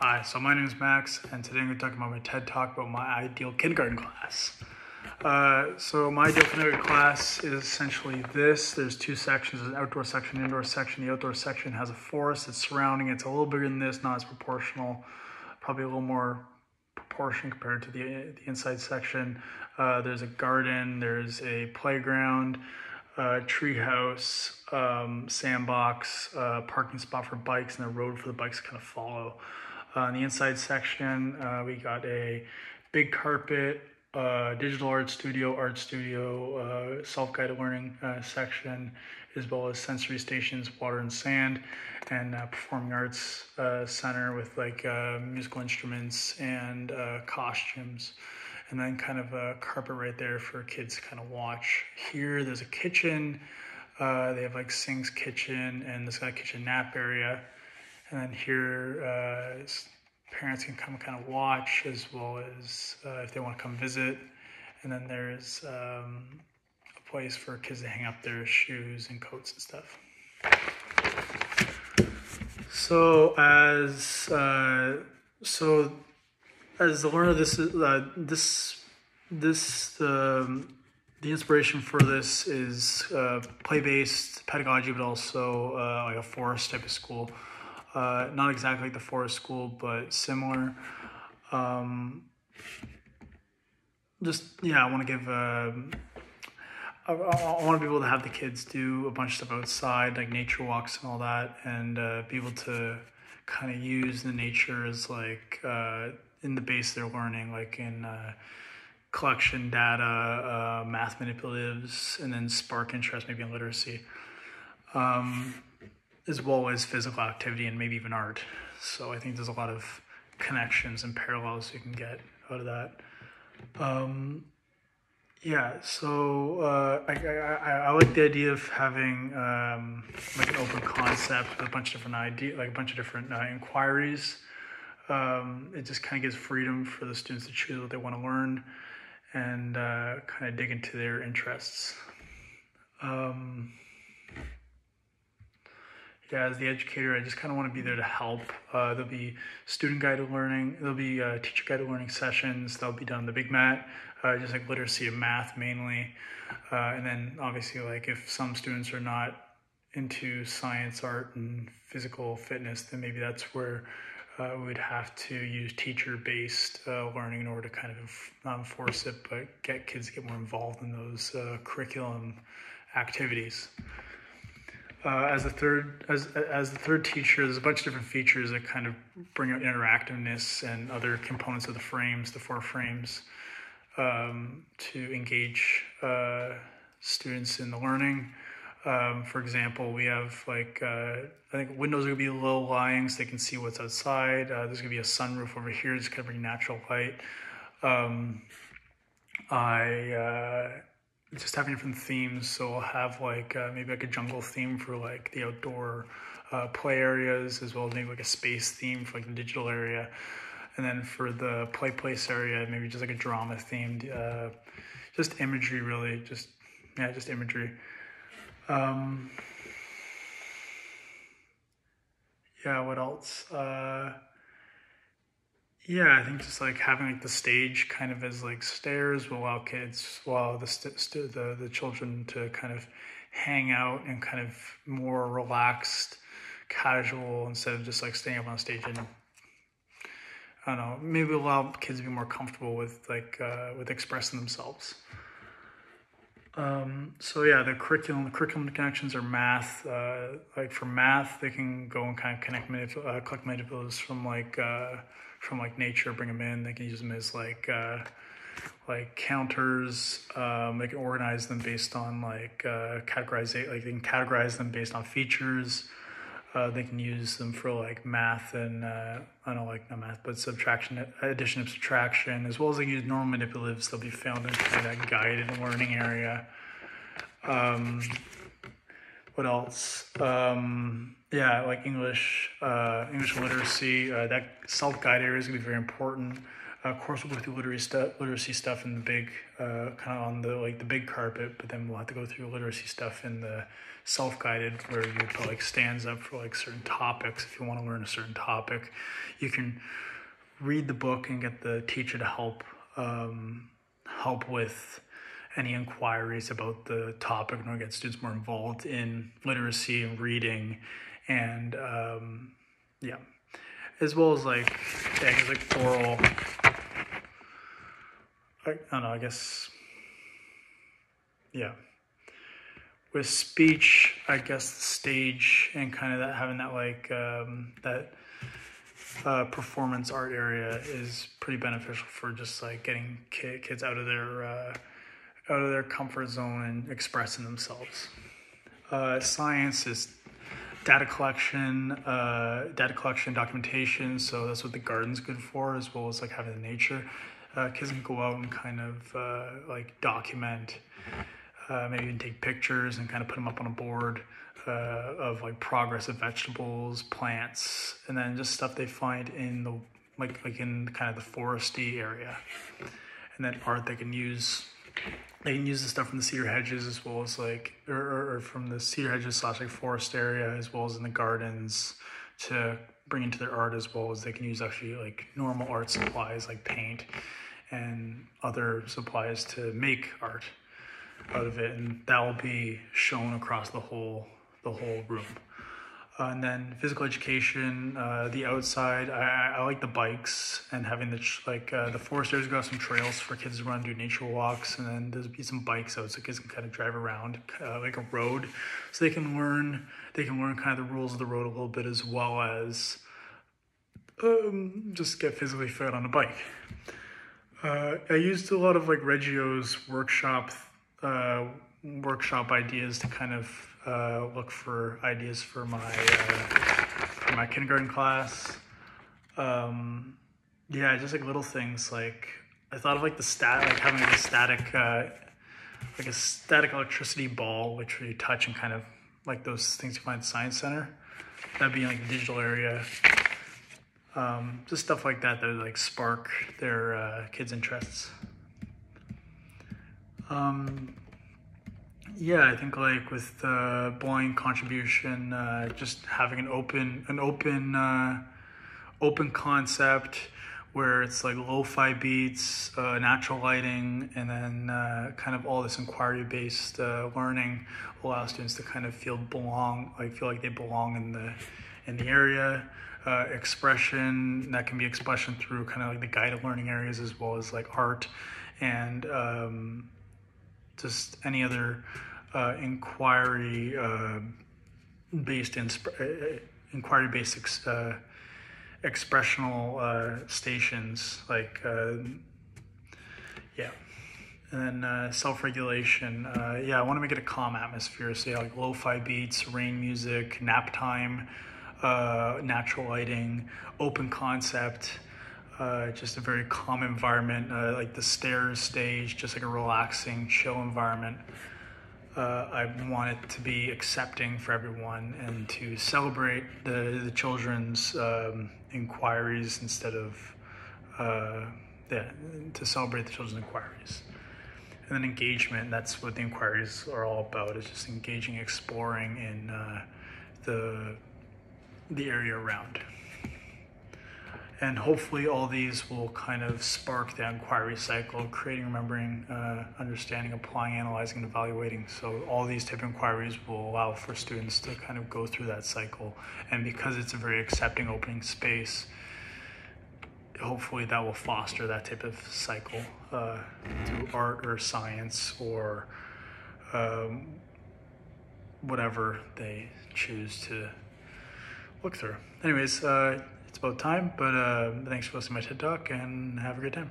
Hi, so my name is Max, and today I'm going to talk about my TED Talk about my ideal kindergarten class. So my ideal kindergarten class is essentially this. There's two sections, there's an outdoor section, an indoor section. The outdoor section has a forest that's surrounding it. It's a little bigger than this, not as proportional, probably a little more proportion compared to the inside section. There's a garden, there's a playground, tree house, sandbox, parking spot for bikes, and a road for the bikes to kind of follow. In the inside section, we got a big carpet, digital art studio, self-guided learning section, as well as sensory stations, water and sand, and performing arts center with like musical instruments and costumes. And then kind of a carpet right there for kids to kind of watch. Here, there's a kitchen. They have like sinks, kitchen, and this got a kitchen nap area. And then here, parents can come kind of watch, as well as if they want to come visit. And then there's a place for kids to hang up their shoes and coats and stuff. So as the learner, the inspiration for this is play-based pedagogy, but also like a forest type of school. Not exactly like the forest school, but similar. I want to give. I want to be able to have the kids do a bunch of stuff outside, like nature walks and all that, and be able to kind of use the nature as like in the base of their learning, like in collection data, math manipulatives, and then spark interest maybe in literacy, as well as physical activity and maybe even art. So I think there's a lot of connections and parallels you can get out of that. I like the idea of having like an open concept with a bunch of different ideas, like a bunch of different inquiries. It just kind of gives freedom for the students to choose what they want to learn and kind of dig into their interests. As the educator, I just kind of want to be there to help. There'll be student-guided learning. There'll be teacher-guided learning sessions. They'll be done on the big mat, just like literacy and math mainly. And then obviously, like if some students are not into science, art, and physical fitness, then maybe that's where we would have to use teacher-based learning in order to kind of not enforce it, but get kids to get more involved in those curriculum activities. As the third teacher, there's a bunch of different features that kind of bring out interactiveness and other components of the frames, the four frames, to engage students in the learning. For example, we have like, I think windows are going to be low lying so they can see what's outside. There's going to be a sunroof over here, just kind of bring natural light. Just having different themes, so we'll have like maybe like a jungle theme for like the outdoor play areas, as well as maybe like a space theme for like the digital area, and then for the play place area, maybe just like a drama themed, just imagery really, just imagery. What else? I think just like having like the stage kind of as like stairs will allow the children to kind of hang out and kind of more relaxed, casual, instead of just like staying up on stage and I don't know, maybe allow kids to be more comfortable with like with expressing themselves. The curriculum connections are math. Like for math, they can go and kind of collect manipulatives from like nature, bring them in. They can use them as like counters. They can organize them based on like they can categorize them based on features. They can use them for like math and not math, but subtraction, addition and subtraction, as well as they use normal manipulatives. They'll be found in kind of that guided learning area. What else? Like English literacy. That self-guide area is going to be very important. Of course, we'll go through literacy stuff in the big, kind of on the big carpet, but then we'll have to go through literacy stuff in the self-guided, where you put like stands up for like certain topics. If you want to learn a certain topic, you can read the book and get the teacher to help with any inquiries about the topic, and get students more involved in literacy and reading, and as well as like oral. I don't know, I guess, with speech, I guess the stage and kind of that, having that like performance art area is pretty beneficial for just like getting kids out of their comfort zone and expressing themselves. Science is data collection, documentation. So that's what the garden's good for, as well as like having the nature. Kids can go out and kind of like document, maybe even take pictures and kind of put them up on a board of like progress of vegetables, plants, and then just stuff they find in the like in kind of the foresty area. And then art, they can use the stuff from the cedar hedges, as well as like or from the cedar hedges / like forest area, as well as in the gardens, to bring into their art, as well as they can use actually like normal art supplies like paint and other supplies to make art out of it, and that will be shown across the whole room. And then physical education, the outside, I like the bikes and having the forest areas got some trails for kids to run, do nature walks, and then there's be some bikes out so kids can kind of drive around like a road, so they can learn kind of the rules of the road a little bit, as well as just get physically fit on a bike. I used a lot of like Reggio's workshop ideas to kind of look for ideas for my kindergarten class. Just like little things, like I thought of like having like a static electricity ball, which you touch, and kind of like those things you find at the Science Center. That'd be in like the digital area. Just stuff like that would like spark their kids' interests. I think like with belonging contribution, just having an open concept where it's like lo-fi beats, natural lighting, and then kind of all this inquiry-based learning will allow students to kind of feel like they belong in the area. Expression, that can be expression through kind of like the guided learning areas, as well as like art and just any other inquiry-based expressional stations, like and then self-regulation. I want to make it a calm atmosphere, so like lo-fi beats, rain music, nap time, natural lighting, open concept, just a very calm environment, like the stairs stage, just like a relaxing, chill environment. I want it to be accepting for everyone and to celebrate the children's inquiries instead of, to celebrate the children's inquiries. And then engagement, that's what the inquiries are all about, is just engaging, exploring in the area around. And hopefully all these will kind of spark the inquiry cycle, creating, remembering, understanding, applying, analyzing, and evaluating. So all these type of inquiries will allow for students to kind of go through that cycle. And because it's a very accepting, opening space, hopefully that will foster that type of cycle through art or science or whatever they choose to look through. Anyways, it's about time, but thanks for listening to my TED Talk, and have a great time.